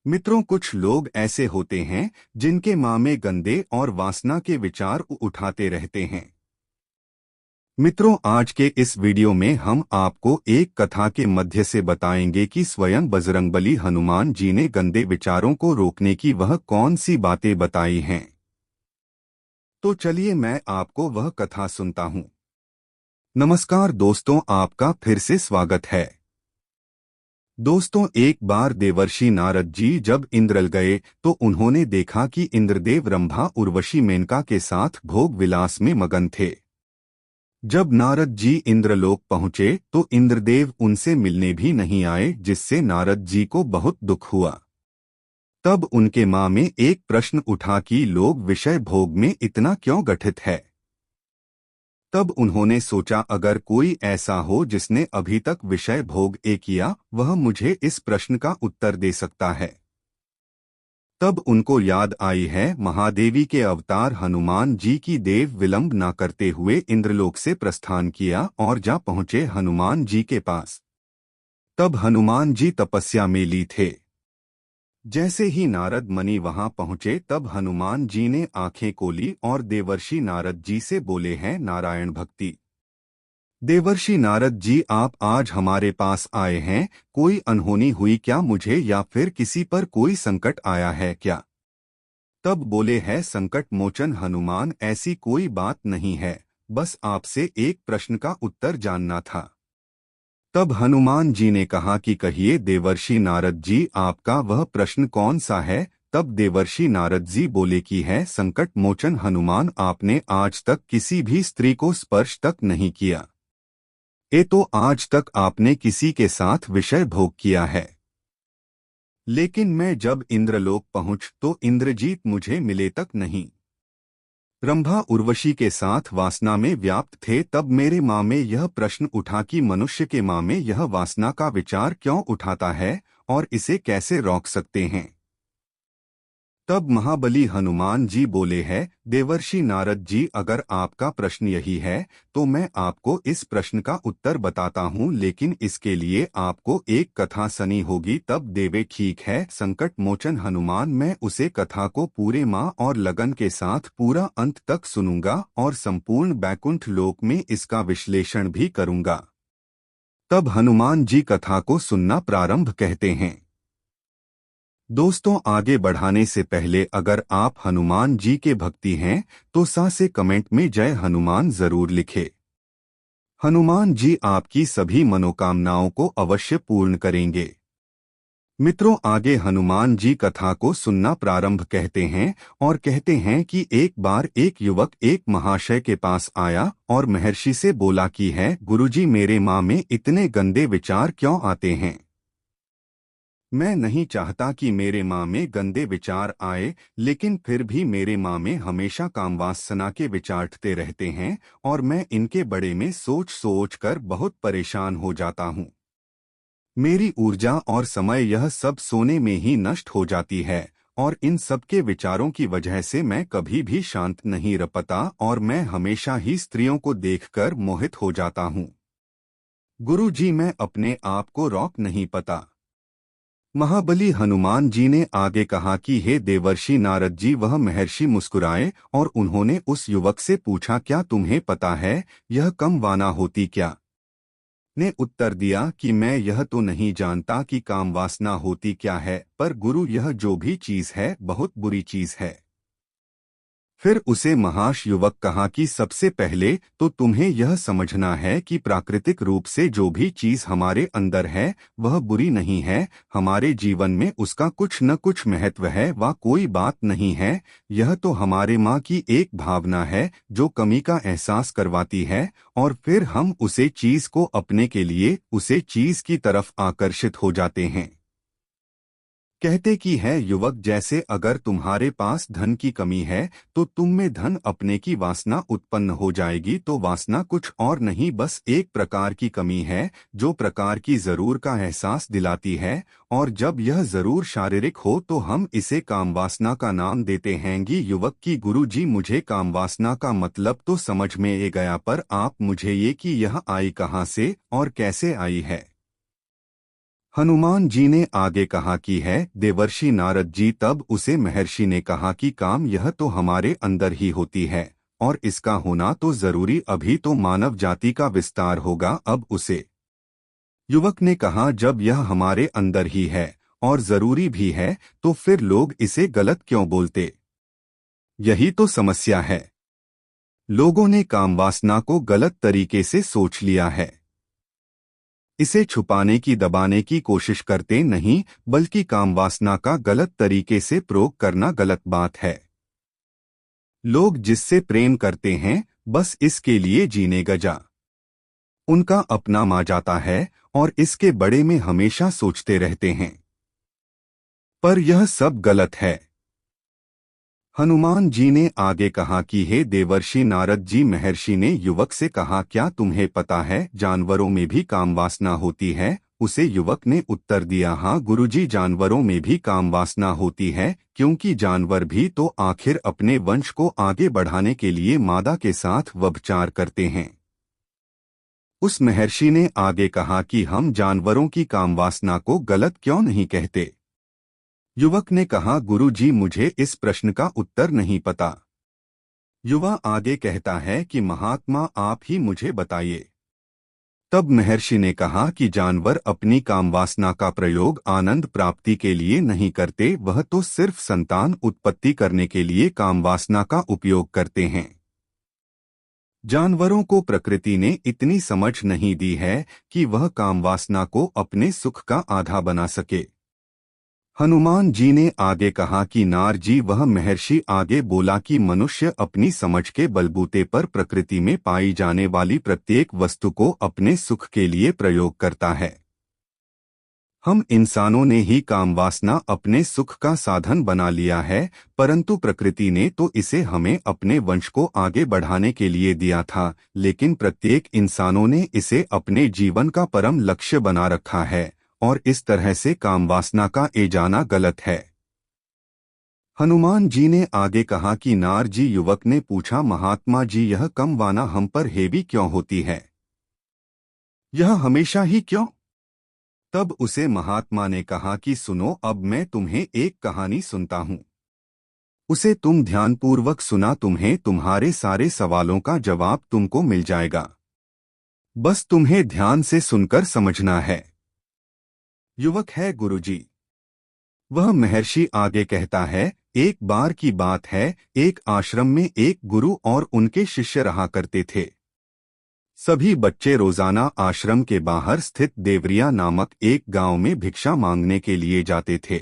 मित्रों, कुछ लोग ऐसे होते हैं जिनके माँ में गंदे और वासना के विचार उठाते रहते हैं। मित्रों, आज के इस वीडियो में हम आपको एक कथा के मध्य से बताएंगे कि स्वयं बजरंगबली हनुमान जी ने गंदे विचारों को रोकने की वह कौन सी बातें बताई हैं। तो चलिए मैं आपको वह कथा सुनता हूँ। नमस्कार दोस्तों, आपका फिर से स्वागत है। दोस्तों, एक बार देवर्षि नारद जी जब इंद्रल गए तो उन्होंने देखा कि इंद्रदेव रंभा उर्वशी मेनका के साथ भोग विलास में मगन थे। जब नारद जी इंद्रलोक पहुंचे तो इंद्रदेव उनसे मिलने भी नहीं आए, जिससे नारद जी को बहुत दुख हुआ। तब उनके मां में एक प्रश्न उठा कि लोग विषय भोग में इतना क्यों गठित है। तब उन्होंने सोचा, अगर कोई ऐसा हो जिसने अभी तक विषय भोग किया, वह मुझे इस प्रश्न का उत्तर दे सकता है। तब उनको याद आई है महादेवी के अवतार हनुमान जी की। देव विलंब न करते हुए इंद्रलोक से प्रस्थान किया और जा पहुंचे हनुमान जी के पास। तब हनुमान जी तपस्या में ली थे। जैसे ही नारद मुनि वहां पहुंचे तब हनुमान जी ने आंखें खोली और देवर्षि नारद जी से बोले हैं, नारायण भक्ति। देवर्षि नारद जी, आप आज हमारे पास आए हैं, कोई अनहोनी हुई क्या मुझे, या फिर किसी पर कोई संकट आया है क्या? तब बोले हैं संकट मोचन हनुमान, ऐसी कोई बात नहीं है, बस आपसे एक प्रश्न का उत्तर जानना था। तब हनुमान जी ने कहा कि कहिए देवर्षि नारद जी, आपका वह प्रश्न कौन सा है? तब देवर्षि नारद जी बोले कि है संकट मोचन हनुमान, आपने आज तक किसी भी स्त्री को स्पर्श तक नहीं किया। तो आज तक आपने किसी के साथ विषय भोग किया है। लेकिन मैं जब इंद्रलोक पहुंच तो इंद्रजीत मुझे मिले तक नहीं। रंभा उर्वशी के साथ वासना में व्याप्त थे। तब मेरे मां में यह प्रश्न उठा कि मनुष्य के मां में यह वासना का विचार क्यों उठाता है और इसे कैसे रोक सकते हैं। तब महाबली हनुमान जी बोले हैं, देवर्षि नारद जी, अगर आपका प्रश्न यही है तो मैं आपको इस प्रश्न का उत्तर बताता हूँ, लेकिन इसके लिए आपको एक कथा सुनी होगी। तब देवे, ठीक है संकट मोचन हनुमान, मैं उसे कथा को पूरे माँ और लगन के साथ पूरा अंत तक सुनूंगा और संपूर्ण बैकुंठ लोक में इसका विश्लेषण भी करूंगा। तब हनुमान जी कथा को सुनना प्रारंभ कहते हैं। दोस्तों, आगे बढ़ाने से पहले अगर आप हनुमान जी के भक्ति हैं तो से कमेंट में जय हनुमान जरूर लिखें। हनुमान जी आपकी सभी मनोकामनाओं को अवश्य पूर्ण करेंगे। मित्रों, आगे हनुमान जी कथा को सुनना प्रारंभ कहते हैं और कहते हैं कि एक बार एक युवक एक महाशय के पास आया और महर्षि से बोला कि है गुरुजी, मेरे मां में इतने गंदे विचार क्यों आते हैं। मैं नहीं चाहता कि मेरे मां में गंदे विचार आए, लेकिन फिर भी मेरे मां में हमेशा कामवासना के विचार उठते रहते हैं और मैं इनके बड़े में सोच सोच कर बहुत परेशान हो जाता हूँ। मेरी ऊर्जा और समय यह सब सोने में ही नष्ट हो जाती है और इन सब के विचारों की वजह से मैं कभी भी शांत नहीं रह पाता और मैं हमेशा ही स्त्रियों को देखकर मोहित हो जाता हूँ। गुरु जी, मैं अपने आप को रोक नहीं पाता। महाबली हनुमान जी ने आगे कहा कि हे देवर्षि नारद जी, वह महर्षि मुस्कुराए और उन्होंने उस युवक से पूछा, क्या तुम्हें पता है यह कम वाना होती क्या? ने उत्तर दिया कि मैं यह तो नहीं जानता कि काम वासना होती क्या है, पर गुरु यह जो भी चीज है बहुत बुरी चीज है। फिर उसे महाश युवक कहा कि सबसे पहले तो तुम्हें यह समझना है कि प्राकृतिक रूप से जो भी चीज हमारे अंदर है वह बुरी नहीं है। हमारे जीवन में उसका कुछ न कुछ महत्व है, वह कोई बात नहीं है। यह तो हमारे माँ की एक भावना है जो कमी का एहसास करवाती है और फिर हम उसे चीज को अपने के लिए उसे चीज की तरफ आकर्षित हो जाते हैं। कहते कि है युवक, जैसे अगर तुम्हारे पास धन की कमी है तो तुम में धन अपने की वासना उत्पन्न हो जाएगी। तो वासना कुछ और नहीं, बस एक प्रकार की कमी है जो प्रकार की जरूर का एहसास दिलाती है, और जब यह जरूर शारीरिक हो तो हम इसे कामवासना का नाम देते हैंगी। युवक की गुरु जी, मुझे कामवासना का मतलब तो समझ में आ गया, पर आप मुझे ये कि यह आई कहाँ से और कैसे आई है। हनुमान जी ने आगे कहा कि है देवर्षि नारद जी। तब उसे महर्षि ने कहा कि काम यह तो हमारे अंदर ही होती है और इसका होना तो जरूरी, अभी तो मानव जाति का विस्तार होगा अब उसे। युवक ने कहा जब यह हमारे अंदर ही है और जरूरी भी है तो फिर लोग इसे गलत क्यों बोलते? यही तो समस्या है। लोगों ने कामवासना को गलत तरीके से सोच लिया है। इसे छुपाने की दबाने की कोशिश करते नहीं, बल्कि कामवासना का गलत तरीके से प्रयोग करना गलत बात है। लोग जिससे प्रेम करते हैं बस इसके लिए जीने गजा उनका अपना मा जाता है और इसके बड़े में हमेशा सोचते रहते हैं। पर यह सब गलत है। हनुमान जी ने आगे कहा कि हे देवर्षि नारद जी, महर्षि ने युवक से कहा क्या तुम्हें पता है जानवरों में भी कामवासना होती है? उसे युवक ने उत्तर दिया हाँ गुरुजी, जानवरों में भी कामवासना होती है, क्योंकि जानवर भी तो आखिर अपने वंश को आगे बढ़ाने के लिए मादा के साथ व्यभिचार करते हैं। उस महर्षि ने आगे कहा कि हम जानवरों की कामवासना को गलत क्यों नहीं कहते? युवक ने कहा गुरु जी, मुझे इस प्रश्न का उत्तर नहीं पता। युवा आगे कहता है कि महात्मा आप ही मुझे बताइए। तब महर्षि ने कहा कि जानवर अपनी कामवासना का प्रयोग आनंद प्राप्ति के लिए नहीं करते, वह तो सिर्फ संतान उत्पत्ति करने के लिए कामवासना का उपयोग करते हैं। जानवरों को प्रकृति ने इतनी समझ नहीं दी है कि वह कामवासना को अपने सुख का आधा बना सके। हनुमान जी ने आगे कहा कि नार जी, वह महर्षि आगे बोला कि मनुष्य अपनी समझ के बलबूते पर प्रकृति में पाई जाने वाली प्रत्येक वस्तु को अपने सुख के लिए प्रयोग करता है। हम इंसानों ने ही कामवासना अपने सुख का साधन बना लिया है, परंतु प्रकृति ने तो इसे हमें अपने वंश को आगे बढ़ाने के लिए दिया था, लेकिन प्रत्येक इंसानों ने इसे अपने जीवन का परम लक्ष्य बना रखा है और इस तरह से कामवासना का ए जाना गलत है। हनुमान जी ने आगे कहा कि नार जी, युवक ने पूछा महात्मा जी, यह कामवासना हम पर हेवी क्यों होती है? यह हमेशा ही क्यों? तब उसे महात्मा ने कहा कि सुनो, अब मैं तुम्हें एक कहानी सुनता हूँ। उसे तुम ध्यानपूर्वक सुना, तुम्हें तुम्हारे सारे सवालों का जवाब तुमको मिल जाएगा। बस तुम्हें ध्यान से सुनकर समझना है। युवक है गुरुजी। वह महर्षि आगे कहता है एक बार की बात है, एक आश्रम में एक गुरु और उनके शिष्य रहा करते थे। सभी बच्चे रोजाना आश्रम के बाहर स्थित देवरिया नामक एक गांव में भिक्षा मांगने के लिए जाते थे।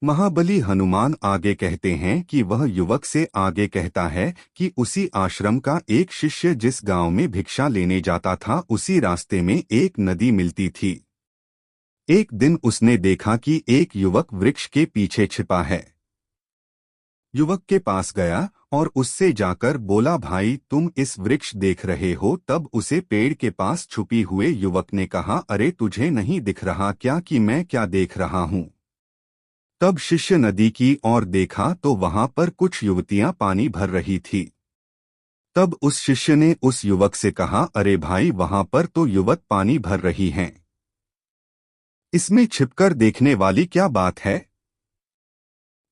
महाबली हनुमान आगे कहते हैं कि वह युवक से आगे कहता है कि उसी आश्रम का एक शिष्य जिस गांव में भिक्षा लेने जाता था, उसी रास्ते में एक नदी मिलती थी। एक दिन उसने देखा कि एक युवक वृक्ष के पीछे छिपा है। युवक के पास गया और उससे जाकर बोला, भाई तुम इस वृक्ष देख रहे हो? तब उसे पेड़ के पास छुपी हुए युवक ने कहा, अरे तुझे नहीं दिख रहा क्या कि मैं क्या देख रहा हूँ? तब शिष्य नदी की ओर देखा तो वहां पर कुछ युवतियां पानी भर रही थी। तब उस शिष्य ने उस युवक से कहा, अरे भाई, वहां पर तो युवक पानी भर रही हैं, इसमें छिपकर देखने वाली क्या बात है?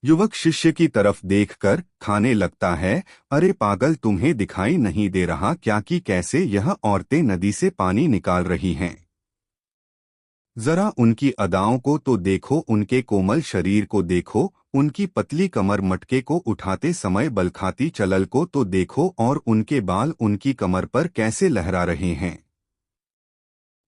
युवक शिष्य की तरफ देखकर खाने लगता है, अरे पागल, तुम्हें दिखाई नहीं दे रहा क्या कि कैसे यह औरतें नदी से पानी निकाल रही हैं? जरा उनकी अदाओं को तो देखो, उनके कोमल शरीर को देखो, उनकी पतली कमर मटके को उठाते समय बलखाती चलल को तो देखो और उनके बाल उनकी कमर पर कैसे लहरा रहे हैं।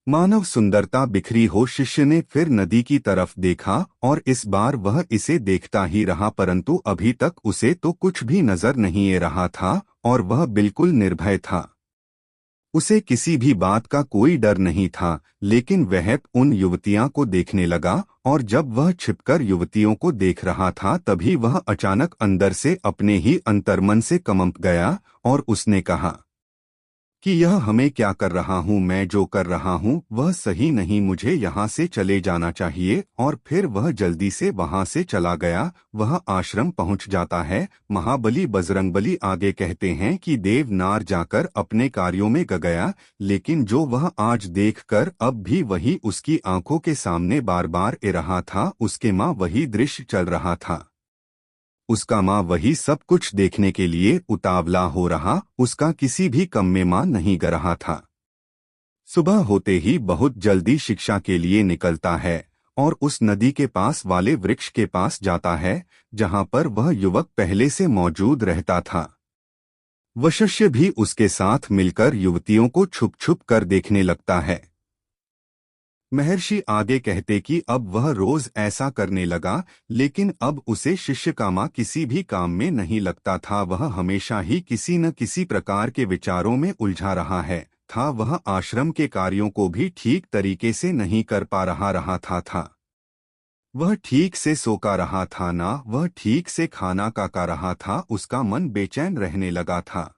मानव सुंदरता बिखरी हो। शिष्य ने फिर नदी की तरफ देखा और इस बार वह इसे देखता ही रहा, परंतु अभी तक उसे तो कुछ भी नजर नहीं आ रहा था और वह बिल्कुल निर्भय था। उसे किसी भी बात का कोई डर नहीं था, लेकिन वह उन युवतियों को देखने लगा और जब वह छिपकर युवतियों को देख रहा था तभी वह अचानक अंदर से अपने ही अंतर्मन से कंप गया और उसने कहा, कि यह हमें क्या कर रहा हूँ, मैं जो कर रहा हूँ वह सही नहीं, मुझे यहाँ से चले जाना चाहिए। और फिर वह जल्दी से वहाँ से चला गया। वह आश्रम पहुँच जाता है। महाबली बजरंगबली आगे कहते हैं कि देवनार जाकर अपने कार्यों में गया, लेकिन जो वह आज देखकर अब भी वही उसकी आंखों के सामने बार बार ए रहा था, उसके माँ वही दृश्य चल रहा था। उसका माँ वही सब कुछ देखने के लिए उतावला हो रहा, उसका किसी भी काम में माँ नहीं ग रहा था। सुबह होते ही बहुत जल्दी शिक्षा के लिए निकलता है और उस नदी के पास वाले वृक्ष के पास जाता है जहाँ पर वह युवक पहले से मौजूद रहता था। वशिष्य भी उसके साथ मिलकर युवतियों को छुप छुप कर देखने लगता है। महर्षि आगे कहते कि अब वह रोज ऐसा करने लगा, लेकिन अब उसे शिष्य का माँ किसी भी काम में नहीं लगता था। वह हमेशा ही किसी न किसी प्रकार के विचारों में उलझा रहा है था। वह आश्रम के कार्यों को भी ठीक तरीके से नहीं कर पा रहा था। वह ठीक से सोका रहा था, ना वह ठीक से खाना का रहा था। उसका मन बेचैन रहने लगा था।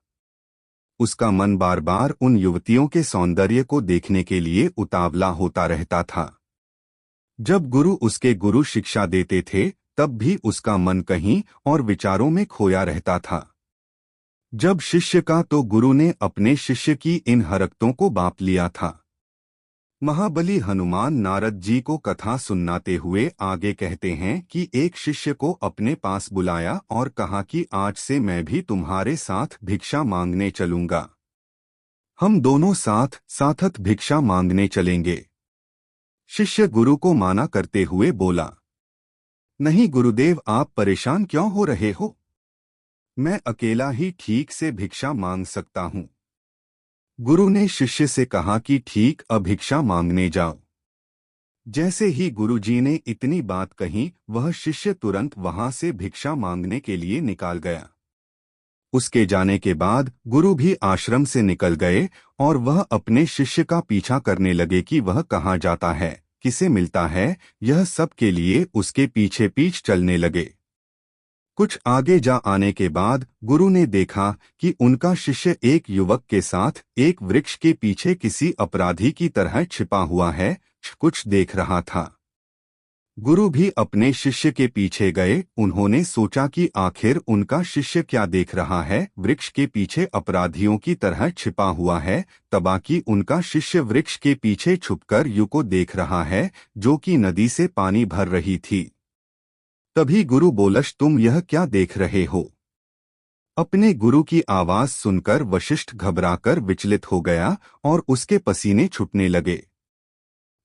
उसका मन बार बार उन युवतियों के सौंदर्य को देखने के लिए उतावला होता रहता था। जब गुरु उसके गुरु शिक्षा देते थे तब भी उसका मन कहीं और विचारों में खोया रहता था। जब शिष्य का तो गुरु ने अपने शिष्य की इन हरकतों को बांप लिया था। महाबली हनुमान नारद जी को कथा सुनाते हुए आगे कहते हैं कि एक शिष्य को अपने पास बुलाया और कहा कि आज से मैं भी तुम्हारे साथ भिक्षा मांगने चलूंगा। हम दोनों साथ साथत भिक्षा मांगने चलेंगे। शिष्य गुरु को माना करते हुए बोला, नहीं गुरुदेव, आप परेशान क्यों हो रहे हो? मैं अकेला ही ठीक से भिक्षा मांग सकता हूँ। गुरु ने शिष्य से कहा कि ठीक, अब भिक्षा मांगने जाओ। जैसे ही गुरुजी ने इतनी बात कही, वह शिष्य तुरंत वहां से भिक्षा मांगने के लिए निकाल गया। उसके जाने के बाद गुरु भी आश्रम से निकल गए और वह अपने शिष्य का पीछा करने लगे कि वह कहाँ जाता है, किसे मिलता है। यह सब के लिए उसके पीछे पीछे चलने लगे। कुछ आगे जा आने के बाद गुरु ने देखा कि उनका शिष्य एक युवक के साथ एक वृक्ष के पीछे किसी अपराधी की तरह छिपा हुआ है, कुछ देख रहा था। गुरु भी अपने शिष्य के पीछे गए। उन्होंने सोचा कि आखिर उनका शिष्य क्या देख रहा है, वृक्ष के पीछे अपराधियों की तरह छिपा हुआ है। तबाकी उनका शिष्य वृक्ष के पीछे छुपकर यू को देख रहा है जो कि नदी से पानी भर रही थी। तभी गुरु बोलश, तुम यह क्या देख रहे हो? अपने गुरु की आवाज सुनकर वशिष्ठ घबराकर विचलित हो गया और उसके पसीने छूटने लगे।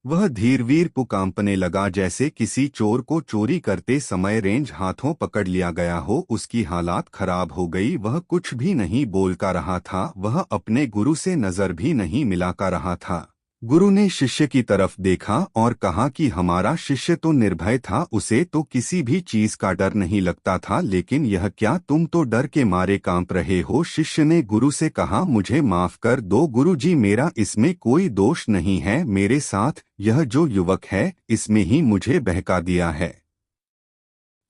वह धीर कांपने लगा, जैसे किसी चोर को चोरी करते समय रेंज हाथों पकड़ लिया गया हो। उसकी हालात खराब हो गई। वह कुछ भी नहीं बोल का रहा था। वह अपने गुरु से नजर भी नहीं मिला का रहा था। गुरु ने शिष्य की तरफ देखा और कहा कि हमारा शिष्य तो निर्भय था, उसे तो किसी भी चीज का डर नहीं लगता था, लेकिन यह क्या, तुम तो डर के मारे कांप रहे हो। शिष्य ने गुरु से कहा, मुझे माफ कर दो गुरुजी, मेरा इसमें कोई दोष नहीं है। मेरे साथ यह जो युवक है इसमें ही मुझे बहका दिया है,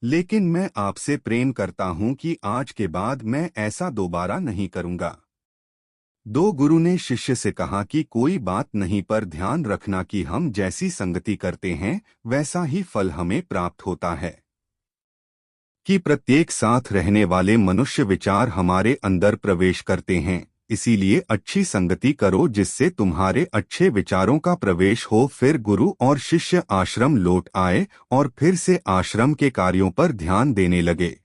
लेकिन मैं आपसे प्रेम करता हूँ कि आज के बाद मैं ऐसा दोबारा नहीं करूँगा। दो गुरु ने शिष्य से कहा कि कोई बात नहीं, पर ध्यान रखना कि हम जैसी संगति करते हैं वैसा ही फल हमें प्राप्त होता है। कि प्रत्येक साथ रहने वाले मनुष्य विचार हमारे अंदर प्रवेश करते हैं, इसीलिए अच्छी संगति करो जिससे तुम्हारे अच्छे विचारों का प्रवेश हो। फिर गुरु और शिष्य आश्रम लौट आए और फिर से आश्रम के कार्यों पर ध्यान देने लगे।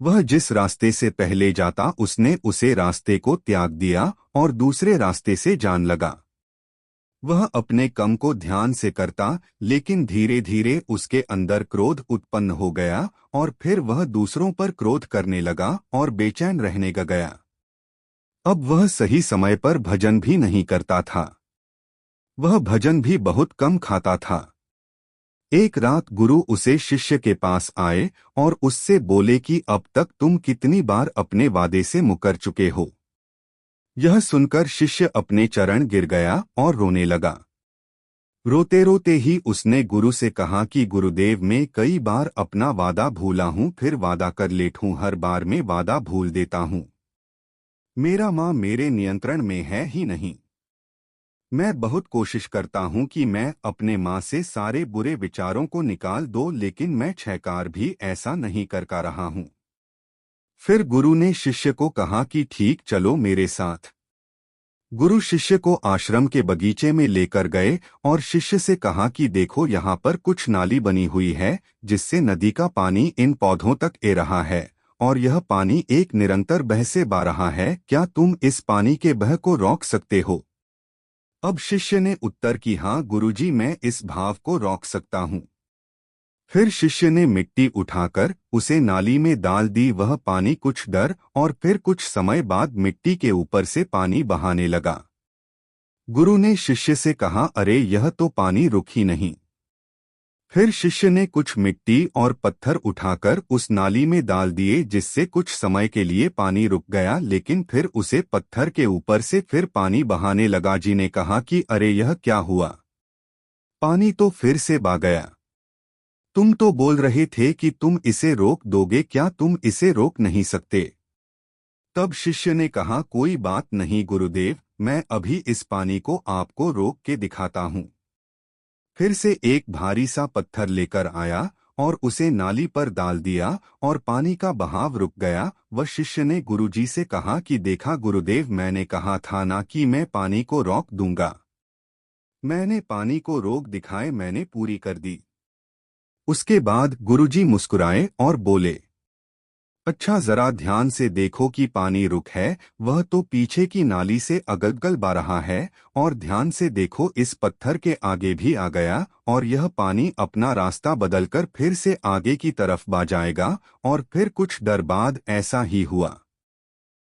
वह जिस रास्ते से पहले जाता उसने उसे रास्ते को त्याग दिया और दूसरे रास्ते से जान लगा। वह अपने काम को ध्यान से करता, लेकिन धीरे धीरे उसके अंदर क्रोध उत्पन्न हो गया और फिर वह दूसरों पर क्रोध करने लगा और बेचैन रहने गया। अब वह सही समय पर भजन भी नहीं करता था। वह भजन भी बहुत कम खाता था। एक रात गुरु उसे शिष्य के पास आए और उससे बोले कि अब तक तुम कितनी बार अपने वादे से मुकर चुके हो। यह सुनकर शिष्य अपने चरण गिर गया और रोने लगा। रोते रोते ही उसने गुरु से कहा कि गुरुदेव, मैं कई बार अपना वादा भूला हूँ, फिर वादा कर लेट हूँ, हर बार मैं वादा भूल देता हूँ। मेरा माँ मेरे नियंत्रण में है ही नहीं। मैं बहुत कोशिश करता हूँ कि मैं अपने माँ से सारे बुरे विचारों को निकाल दो, लेकिन मैं 6 भी ऐसा नहीं कर पा रहा हूँ। फिर गुरु ने शिष्य को कहा कि ठीक, चलो मेरे साथ। गुरु शिष्य को आश्रम के बगीचे में लेकर गए और शिष्य से कहा कि देखो, यहाँ पर कुछ नाली बनी हुई है जिससे नदी का पानी इन पौधों तक आ रहा है, और यह पानी एक निरंतर बह से बह रहा है। क्या तुम इस पानी के बह को रोक सकते हो? अब शिष्य ने उत्तर की, हाँ गुरुजी, मैं इस भाव को रोक सकता हूँ। फिर शिष्य ने मिट्टी उठाकर उसे नाली में डाल दी। वह पानी कुछ देर और फिर कुछ समय बाद मिट्टी के ऊपर से पानी बहाने लगा। गुरु ने शिष्य से कहा, अरे यह तो पानी रुक ही नहीं। फिर शिष्य ने कुछ मिट्टी और पत्थर उठाकर उस नाली में डाल दिए, जिससे कुछ समय के लिए पानी रुक गया, लेकिन फिर उसे पत्थर के ऊपर से फिर पानी बहाने लगा। जी ने कहा कि अरे यह क्या हुआ, पानी तो फिर से बह गया। तुम तो बोल रहे थे कि तुम इसे रोक दोगे, क्या तुम इसे रोक नहीं सकते? तब शिष्य ने कहा, कोई बात नहीं गुरुदेव, मैं अभी इस पानी को आपको रोक के दिखाता हूँ। फिर से एक भारी सा पत्थर लेकर आया और उसे नाली पर डाल दिया और पानी का बहाव रुक गया। वह शिष्य ने गुरुजी से कहा कि देखा गुरुदेव, मैंने कहा था ना कि मैं पानी को रोक दूंगा। मैंने पानी को रोक दिखाए, मैंने पूरी कर दी। उसके बाद गुरुजी मुस्कुराए और बोले, अच्छा, जरा ध्यान से देखो कि पानी रुक है, वह तो पीछे की नाली से अगल-गल बह रहा है, और ध्यान से देखो इस पत्थर के आगे भी आ गया, और यह पानी अपना रास्ता बदलकर फिर से आगे की तरफ बह जाएगा। और फिर कुछ देर बाद ऐसा ही हुआ।